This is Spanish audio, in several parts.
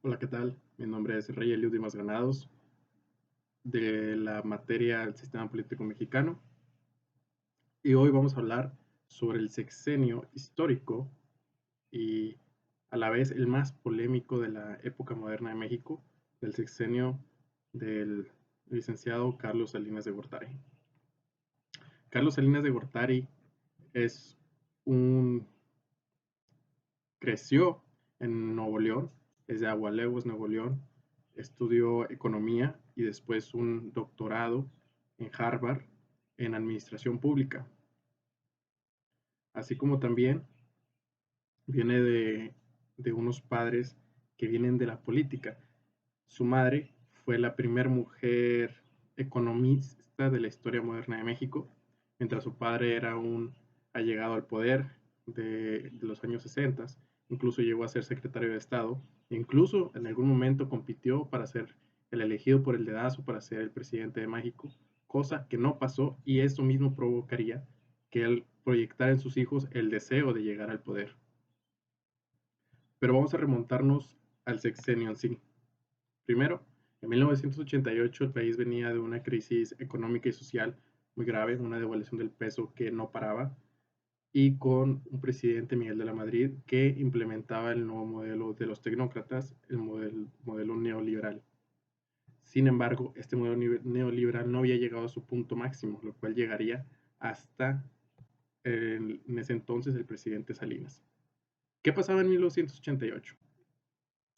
Hola, ¿qué tal? Mi nombre es Rey Eliud Dimas Granados, de la materia del Sistema Político Mexicano, y hoy vamos a hablar sobre el sexenio histórico y a la vez el más polémico de la época moderna de México, del sexenio del licenciado Carlos Salinas de Gortari. Carlos Salinas de Gortari es un creció en Nuevo León, es de Agualeguas, Nuevo León, estudió economía y después un doctorado en Harvard en administración pública, así como también viene de unos padres que vienen de la política. Su madre fue la primera mujer economista de la historia moderna de México, mientras su padre era un allegado al poder de los años 60, incluso llegó a ser secretario de Estado, incluso en algún momento compitió para ser el elegido por el dedazo para ser el presidente de México, cosa que no pasó y eso mismo provocaría que él proyectara en sus hijos el deseo de llegar al poder. Pero vamos a remontarnos al sexenio en sí. Primero, en 1988 el país venía de una crisis económica y social muy grave, una devaluación del peso que no paraba y con un presidente, Miguel de la Madrid, que implementaba el nuevo modelo de los tecnócratas, el modelo neoliberal. Sin embargo, este modelo neoliberal no había llegado a su punto máximo, lo cual llegaría hasta en ese entonces el presidente Salinas. ¿Qué pasaba en 1988?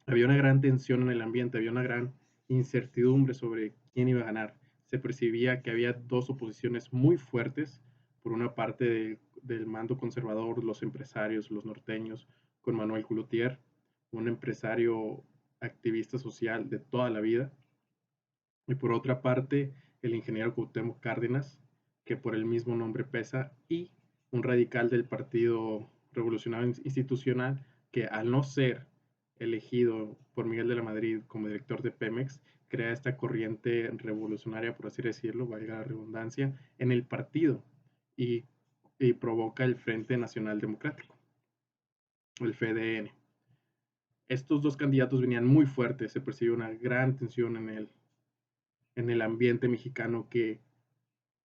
Había una gran tensión en el ambiente, había una gran incertidumbre sobre quién iba a ganar. Se percibía que había dos oposiciones muy fuertes, por una parte del mando conservador, los empresarios, los norteños, con Manuel Cloutier, un empresario activista social de toda la vida, y por otra parte el ingeniero Cuauhtémoc Cárdenas, que por el mismo nombre pesa, y un radical del Partido Revolucionario Institucional, que al no ser elegido por Miguel de la Madrid como director de Pemex, crea esta corriente revolucionaria, por así decirlo, valga la redundancia, en el partido y, y provoca el Frente Nacional Democrático, el FDN. Estos dos candidatos venían muy fuertes, se percibe una gran tensión en el ambiente mexicano que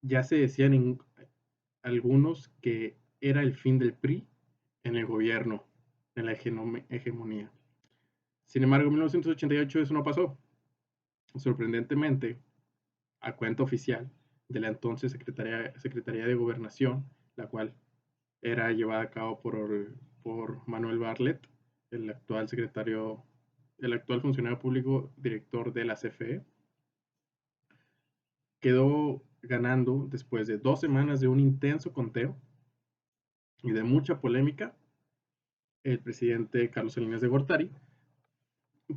ya se decían en algunos que era el fin del PRI en el gobierno, en la hegemonía. Sin embargo, en 1988 eso no pasó. Sorprendentemente, a cuenta oficial de la entonces Secretaría de Gobernación, la cual era llevada a cabo por Manuel Bartlett, el actual secretario, el actual funcionario público director de la CFE, quedó ganando después de 2 semanas de un intenso conteo y de mucha polémica el presidente Carlos Salinas de Gortari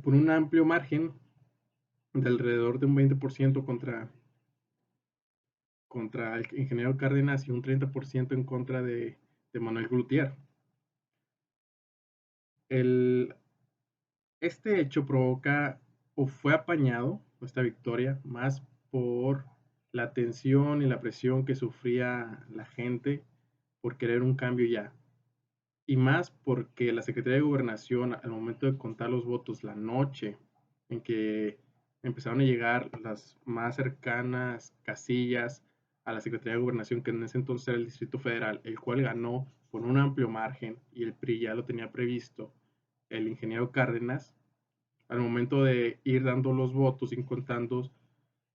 por un amplio margen de alrededor de un 20% contra el ingeniero Cárdenas y un 30% en contra de Manuel Glutier. El, este hecho provoca o fue apañado, esta victoria, más por la tensión y la presión que sufría la gente por querer un cambio ya. Y más porque la Secretaría de Gobernación, al momento de contar los votos, la noche en que empezaron a llegar las más cercanas casillas a la Secretaría de Gobernación, que en ese entonces era el Distrito Federal, el cual ganó por un amplio margen y el PRI ya lo tenía previsto, el ingeniero Cárdenas, al momento de ir dando los votos y contando,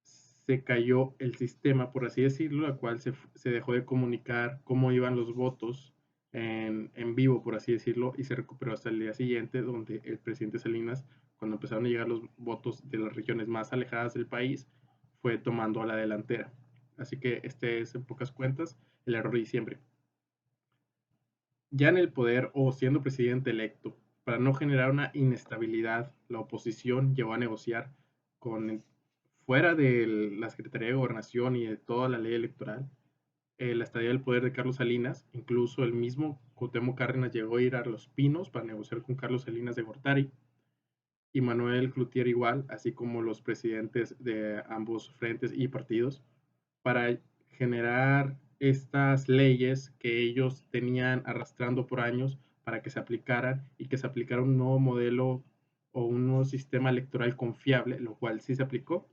se cayó el sistema, por así decirlo, la cual se dejó de comunicar cómo iban los votos en vivo, por así decirlo, y se recuperó hasta el día siguiente, donde el presidente Salinas, cuando empezaron a llegar los votos de las regiones más alejadas del país, fue tomando a la delantera. Así que este es, en pocas cuentas, el error de diciembre. Ya en el poder o siendo presidente electo, para no generar una inestabilidad, la oposición llegó a negociar con fuera de la Secretaría de Gobernación y de toda la ley electoral, la estadía del poder de Carlos Salinas, incluso el mismo Cuauhtémoc Cárdenas llegó a ir a Los Pinos para negociar con Carlos Salinas de Gortari y Manuel Cloutier igual, así como los presidentes de ambos frentes y partidos, para generar estas leyes que ellos tenían arrastrando por años para que se aplicaran y que se aplicara un nuevo modelo o un nuevo sistema electoral confiable, lo cual sí se aplicó,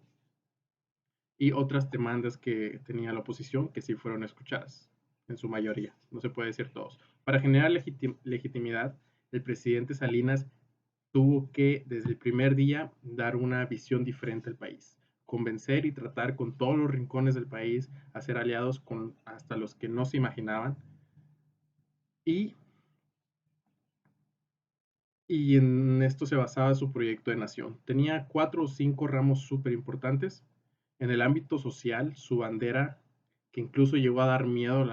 y otras demandas que tenía la oposición que sí fueron escuchadas, en su mayoría, no se puede decir todos. Para generar legitimidad, el presidente Salinas tuvo que, desde el primer día, dar una visión diferente al país, convencer y tratar con todos los rincones del país, hacer aliados con hasta los que no se imaginaban, y, y en esto se basaba su proyecto de nación. Tenía 4 o 5 ramos súper importantes. En el ámbito social, su bandera, que incluso llegó a dar miedo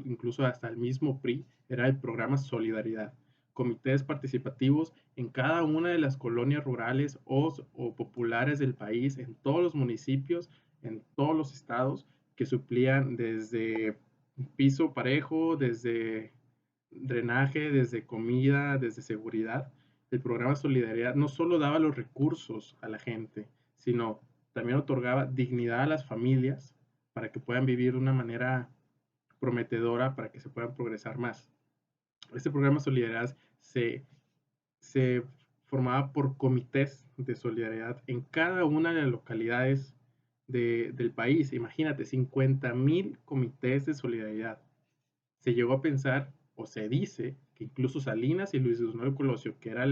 incluso hasta el mismo PRI, era el programa Solidaridad. Comités participativos en cada una de las colonias rurales o populares del país, en todos los municipios, en todos los estados, que suplían desde piso parejo, desde drenaje, desde comida, desde seguridad. El programa Solidaridad no solo daba los recursos a la gente, sino también otorgaba dignidad a las familias para que puedan vivir de una manera prometedora, para que se puedan progresar más. Este programa Solidaridad se formaba por comités de solidaridad en cada una de las localidades del país. Imagínate, 50,000 comités de solidaridad. Se llegó a pensar, o se dice, que incluso Salinas y Luis Donaldo Colosio, que era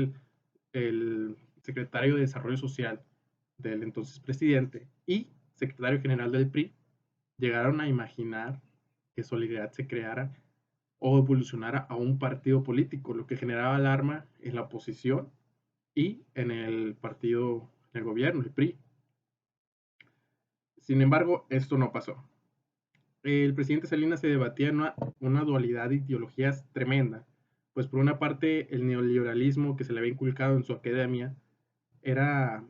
el secretario de Desarrollo Social del entonces presidente y secretario general del PRI, llegaron a imaginar que Solidaridad se creara o evolucionara a un partido político, lo que generaba alarma en la oposición y en el partido, en el gobierno, el PRI. Sin embargo, esto no pasó. El presidente Salinas se debatía en una dualidad de ideologías tremenda, pues por una parte el neoliberalismo que se le había inculcado en su academia era,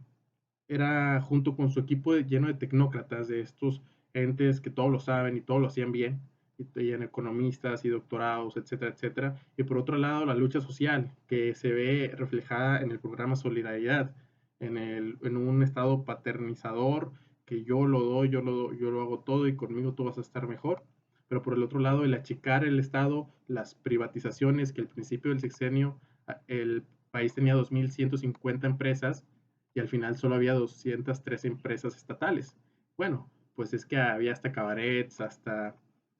era junto con su equipo lleno de tecnócratas, de estos entes que todo lo saben y todo lo hacían bien, y tenían economistas y doctorados, etcétera, etcétera. Y por otro lado, la lucha social, que se ve reflejada en el programa Solidaridad, en un estado paternizador, que yo lo doy, yo lo hago todo y conmigo tú vas a estar mejor. Pero por el otro lado, el achicar el Estado, las privatizaciones, que al principio del sexenio el país tenía 2,150 empresas y al final solo había 203 empresas estatales. Bueno, pues es que había hasta cabarets, hasta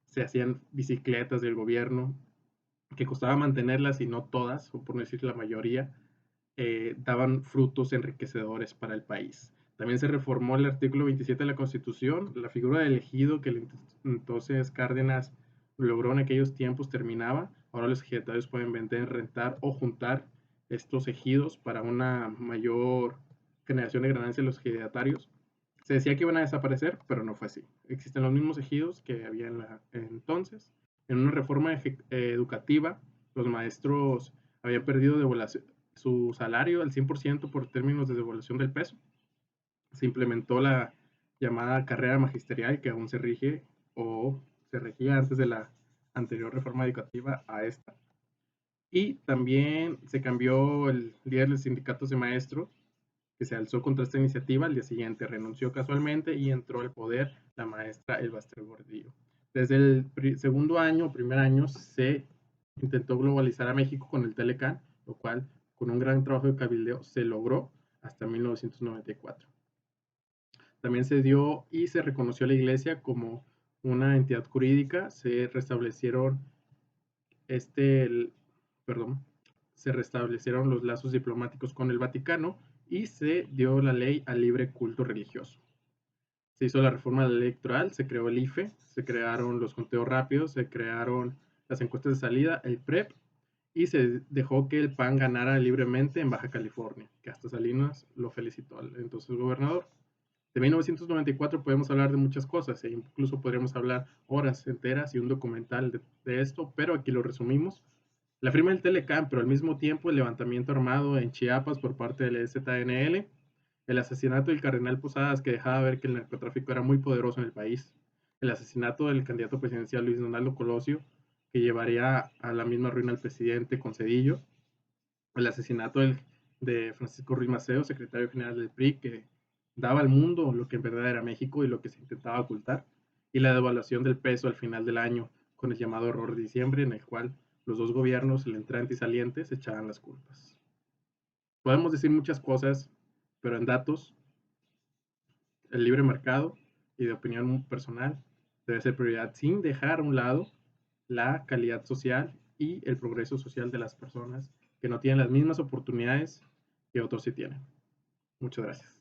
se hacían bicicletas del gobierno, que costaba mantenerlas y no todas, o por no decir la mayoría, daban frutos enriquecedores para el país. También se reformó el artículo 27 de la Constitución, la figura del ejido que entonces Cárdenas logró en aquellos tiempos terminaba. Ahora los ejidatarios pueden vender, rentar o juntar estos ejidos para una mayor generación de ganancias de los ejidatarios. Se decía que iban a desaparecer, pero no fue así. Existen los mismos ejidos que había entonces. En una reforma educativa, los maestros habían perdido su salario al 100% por términos de devaluación del peso. Se implementó la llamada carrera magisterial que aún se rige o se regía antes de la anterior reforma educativa a esta. Y también se cambió el líder de los sindicatos de maestros, que se alzó contra esta iniciativa. Al día siguiente renunció casualmente y entró al poder la maestra Elba Gordillo. Desde el segundo año, primer año, se intentó globalizar a México con el Telecán, lo cual con un gran trabajo de cabildeo se logró hasta 1994. También se dio y se reconoció a la Iglesia como una entidad jurídica, se restablecieron este, perdón, se restablecieron los lazos diplomáticos con el Vaticano y se dio la ley al libre culto religioso. Se hizo la reforma electoral, se creó el IFE, se crearon los conteos rápidos, se crearon las encuestas de salida, el PREP, y se dejó que el PAN ganara libremente en Baja California, que hasta Salinas lo felicitó al entonces gobernador. De 1994 podemos hablar de muchas cosas, e incluso podríamos hablar horas enteras y un documental de esto, pero aquí lo resumimos. La firma del Telecán, pero al mismo tiempo el levantamiento armado en Chiapas por parte del EZNL, el asesinato del cardenal Posadas, que dejaba ver que el narcotráfico era muy poderoso en el país, el asesinato del candidato presidencial Luis Donaldo Colosio, que llevaría a la misma ruina al presidente con Cedillo, el asesinato de Francisco Ruiz Maceo, secretario general del PRI, que daba al mundo lo que en verdad era México y lo que se intentaba ocultar, y la devaluación del peso al final del año con el llamado error de diciembre, en el cual los dos gobiernos, el entrante y saliente, se echaban las culpas. Podemos decir muchas cosas, pero en datos, el libre mercado y de opinión personal debe ser prioridad sin dejar a un lado la calidad social y el progreso social de las personas que no tienen las mismas oportunidades que otros sí tienen. Muchas gracias.